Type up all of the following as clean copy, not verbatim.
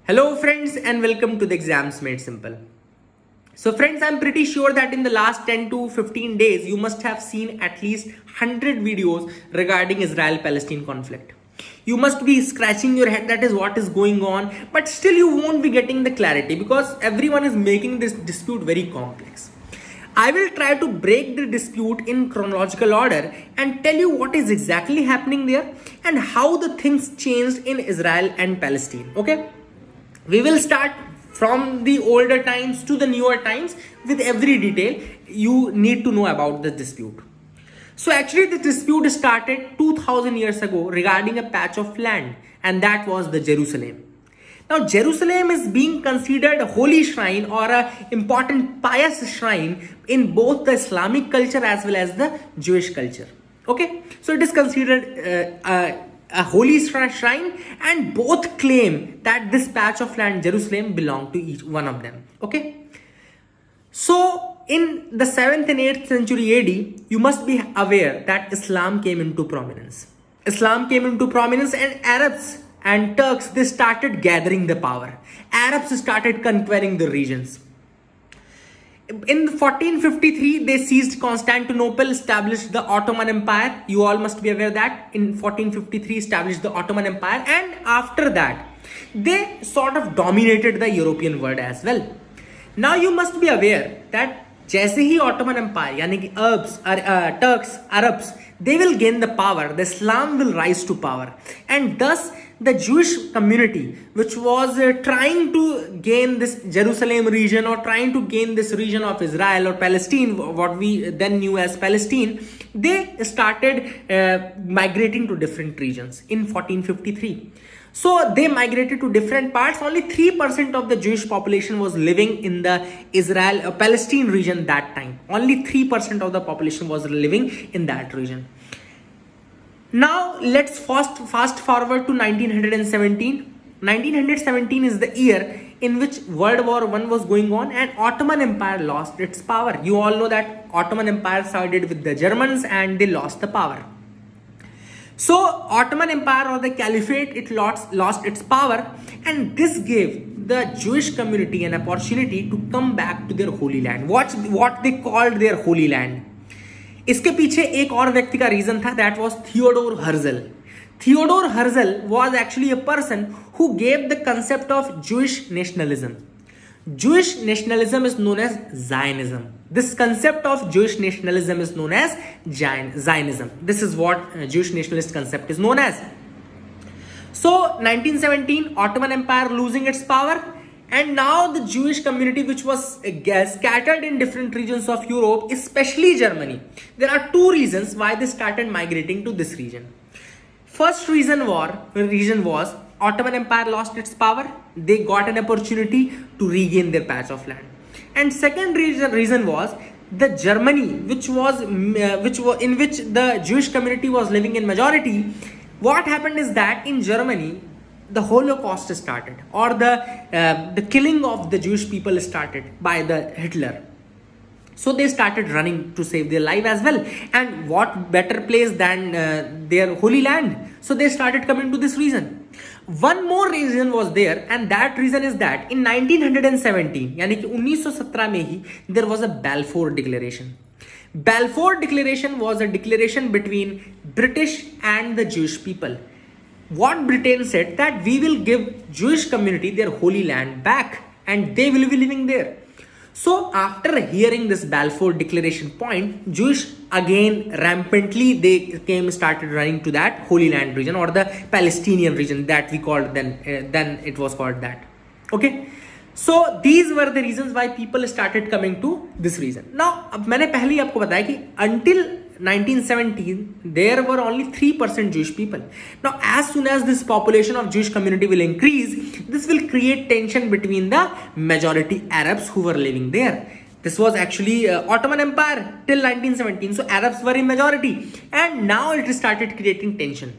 Hello friends and welcome to the Exams Made Simple. So friends, I'm pretty sure that in the last 10 to 15 days, you must have seen at least 100 videos regarding Israel-Palestine conflict. You must be scratching your head, that is what is going on, but still you won't be getting the clarity because everyone is making this dispute very complex. I will try to break the dispute in chronological order and tell you what is exactly happening there and how the things changed in Israel and Palestine. Okay? We will start from the older times to the newer times with every detail you need to know about the dispute. So actually the dispute started 2000 years ago regarding a patch of land, and that was the Jerusalem. Now Jerusalem is being considered a holy shrine or a important pious shrine in both the Islamic culture as well as the Jewish culture. Okay, so it is considered a holy shrine, and both claim that this patch of land Jerusalem belonged to each one of them. Okay, so in the 7th and 8th century AD, you must be aware that Islam came into prominence. Islam came into prominence, and Arabs and Turks, they started gathering the power. Arabs started conquering the regions. In 1453, they seized Constantinople, established the Ottoman Empire. You all must be aware that in 1453 established the Ottoman Empire, and after that they sort of dominated the European world as well. Now you must be aware that जैसे ही Ottoman Empire यानी कि Turks, Arabs, they will gain the power, the Islam will rise to power, and thus the Jewish community, which was trying to gain this Jerusalem region or trying to gain this region of Israel or Palestine, what we then knew as Palestine, they started migrating to different regions in 1453. So they migrated to different parts. Only 3% of the Jewish population was living in the Palestine region that time. Only 3% of the population was living in that region. Now let's fast forward to 1917. 1917 is the year in which World War I was going on and Ottoman Empire lost its power. You all know that Ottoman Empire sided with the Germans and they lost the power. So Ottoman Empire or the Caliphate, it lost its power, and this gave the Jewish community an opportunity to come back to their holy land. What they called their holy land. इसके पीछे एक और व्यक्ति का reason था, that was Theodor Herzl. Theodor Herzl was actually a person who gave the concept of Jewish nationalism. Jewish nationalism is known as Zionism. This concept of Jewish nationalism is known as Zionism. This is what Jewish nationalist concept is known as. So 1917, Ottoman Empire losing its power, and now the Jewish community, which was scattered in different regions of Europe, especially Germany. There are two reasons why they started migrating to this region. First reason was Ottoman Empire lost its power. They got an opportunity to regain their patch of land. And second reason was the Germany, in which the Jewish community was living in majority. What happened is that in Germany, the Holocaust started, or the killing of the Jewish people started by the Hitler. So they started running to save their life as well. And what better place than their holy land? So they started coming to this region. One more reason was there, and that reason is that in 1917, यानी कि 1917 में ही, there was a Balfour Declaration. Balfour Declaration was a declaration between British and the Jewish people. What Britain said that we will give Jewish community their holy land back, and they will be living there. So after hearing this Balfour Declaration point, Jewish again rampantly they started running to that Holy Land region or the Palestinian region that we called then it was called that. Okay, so these were the reasons why people started coming to this region. Now अब मैंने पहले ही आपको बताया कि until 1917 there were only 3% Jewish people. Now as soon as this population of Jewish community will increase, this will create tension between the majority Arabs who were living there. This was actually Ottoman Empire till 1917, so Arabs were in majority, and now it started creating tension.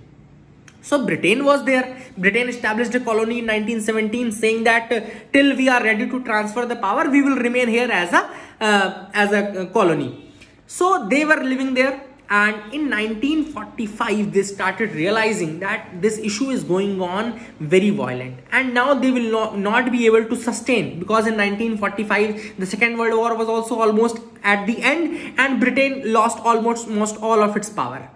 So Britain was there. Britain established a colony in 1917, saying that till we are ready to transfer the power, we will remain here as a colony. So they were living there. And in 1945, they started realizing that this issue is going on very violent, and now they will not be able to sustain, because in 1945 the Second World War was also almost at the end, and Britain lost almost all of its power.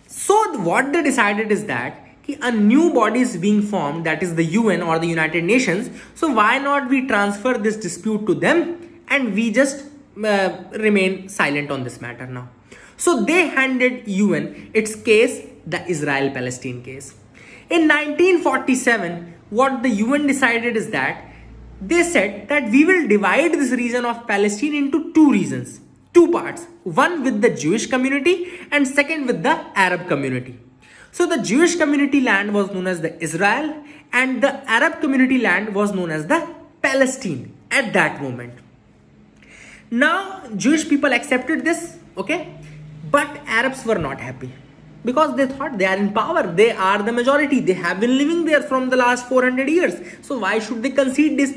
So what they decided is that a new body is being formed, that is the UN or the United Nations. So why not we transfer this dispute to them, and we just remain silent on this matter now. So they handed UN its case, the Israel-Palestine case. In 1947, what the UN decided is that they said that we will divide this region of Palestine into two regions, two parts, one with the Jewish community and second with the Arab community. So the Jewish community land was known as the Israel, and the Arab community land was known as the Palestine at that moment. Now Jewish people accepted this, okay, but Arabs were not happy, because they thought they are in power, they are the majority, they have been living there from the last 400 years. So why should they concede this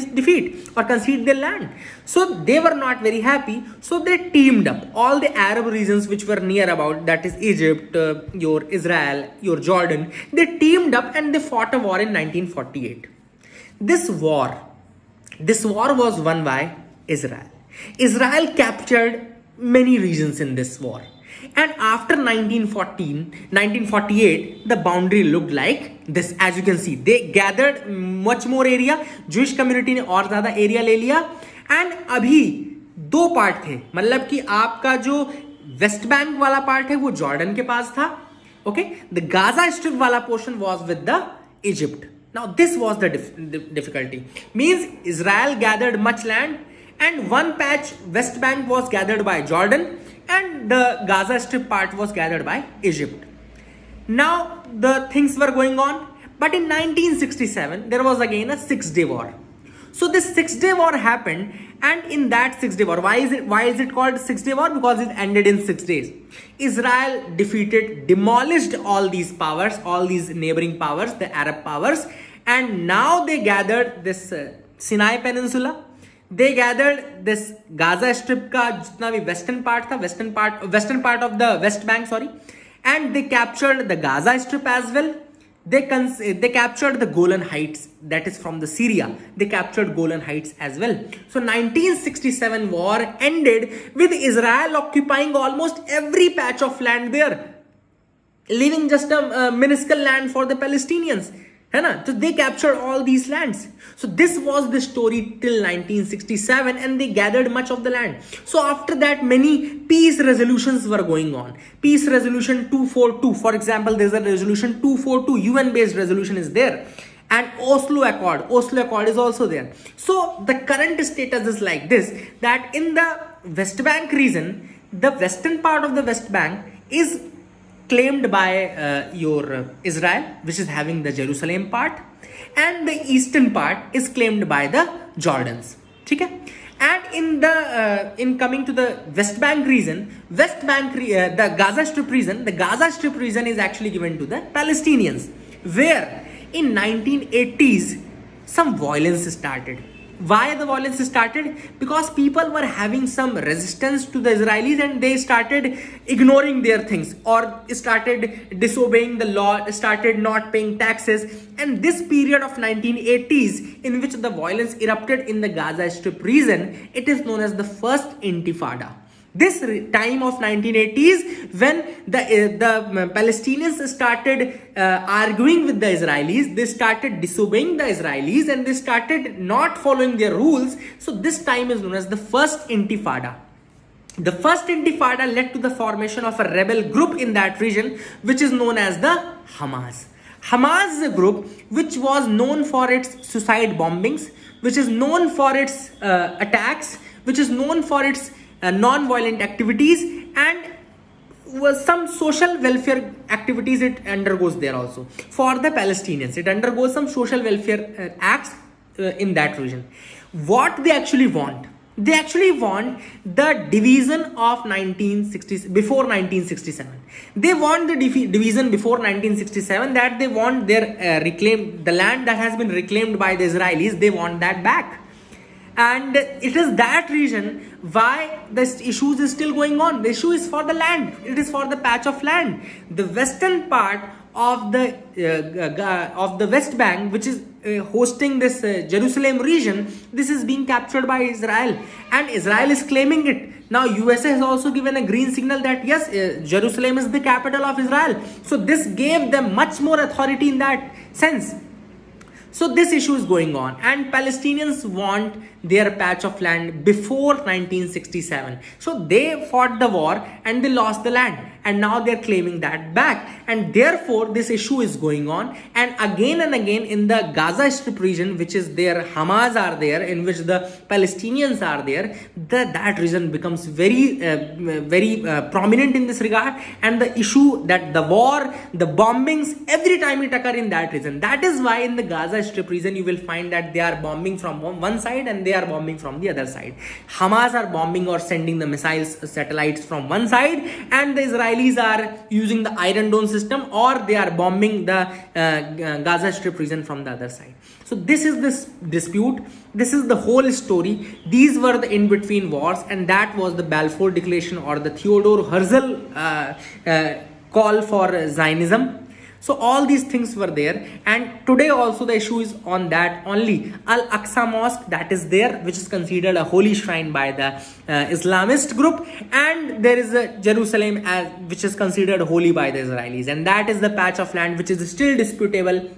defeat or concede their land? So they were not very happy. So they teamed up all the Arab regions which were near about, that is Egypt, your Israel, your Jordan. They teamed up and they fought a war in 1948. This war was won by Israel. Israel captured many regions in this war. And after 1948, the boundary looked like this. As you can see, they gathered much more area. Jewish community ने और ज़्यादा area ले लिया. And अभी दो part थे, मतलब कि आपका जो वेस्ट बैंक वाला पार्ट है वो जॉर्डन के पास था. Okay, the Gaza Strip वाला portion was with the Egypt. Now this was the difficulty. Means Israel gathered much land, and one patch West Bank was gathered by Jordan, and the Gaza Strip part was gathered by Egypt. Now the things were going on, but in 1967 there was again a 6-day war. So this 6-day war happened, and in that 6-day war, why is it called 6-day war? Because it ended in 6 days. Israel demolished all these powers, all these neighboring powers, the Arab powers, and now they gathered this Sinai Peninsula. They gathered this Gaza Strip का जितना भी western part था, western part of the West Bank, and they captured the Gaza Strip as well. They captured the Golan Heights, that is from the Syria. They captured Golan Heights as well. So 1967 war ended with Israel occupying almost every patch of land there, leaving just a minuscule land for the Palestinians. So they captured all these lands. So this was the story till 1967, and they gathered much of the land. So after that, many peace resolutions were going on. Peace resolution 242, for example, there's a resolution 242, UN based resolution is there. And Oslo Accord is also there. So the current status is like this, that in the West Bank region, the western part of the West Bank is claimed by your Israel, which is having the Jerusalem part, and the eastern part is claimed by the Jordans. Okay? And in coming to the West Bank region, the Gaza Strip region is actually given to the Palestinians, where in 1980s some violence started. Why the violence started? Because people were having some resistance to the Israelis, and they started ignoring their things, or started disobeying the law, started not paying taxes. And this period of 1980s, in which the violence erupted in the Gaza Strip region, it is known as the first Intifada. This time of 1980s, when the Palestinians started arguing with the Israelis, they started disobeying the Israelis, and they started not following their rules. So this time is known as the first Intifada. The first Intifada led to the formation of a rebel group in that region, which is known as the Hamas. Hamas is a group which was known for its suicide bombings, which is known for its attacks, which is known for its non-violent activities, and some social welfare activities it undergoes there also. For the Palestinians, it undergoes some social welfare acts in that region. What they actually want? They actually want the division of 1960, before 1967. They want the division before 1967, that they want their the land that has been reclaimed by the Israelis, they want that back. And it is that reason why this issue is still going on. The issue is for the land. It is for the patch of land. The western part of the West Bank, which is hosting this Jerusalem region, this is being captured by Israel, and Israel is claiming it. Now USA has also given a green signal that yes, Jerusalem is the capital of Israel. So this gave them much more authority in that sense. So this issue is going on, and Palestinians want their patch of land before 1967. So they fought the war and they lost the land, and now they're claiming that back, and therefore this issue is going on. And again in the Gaza Strip region, which is there, Hamas are there, in which the Palestinians are there, that region becomes very prominent in this regard. And the issue that the war, the bombings, every time it occur in that region. That is why in the Gaza Strip region you will find that they are bombing from one side and they are bombing from the other side. Hamas are bombing or sending the missiles, satellites from one side, and the Israelis are using the Iron Dome system, or they are bombing the Gaza Strip region from the other side. So this is this dispute. This is the whole story. These were the in-between wars, and that was the Balfour Declaration or the Theodore Herzl call for Zionism. So all these things were there, and today also the issue is on that only. Al-Aqsa Mosque, that is there, which is considered a holy shrine by the Islamist group, and there is a Jerusalem which is considered holy by the Israelis, and that is the patch of land which is still disputable,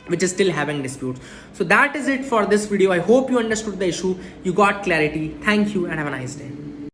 which is still having disputes. So that is it for this video. I hope you understood the issue, you got clarity. Thank you and have a nice day.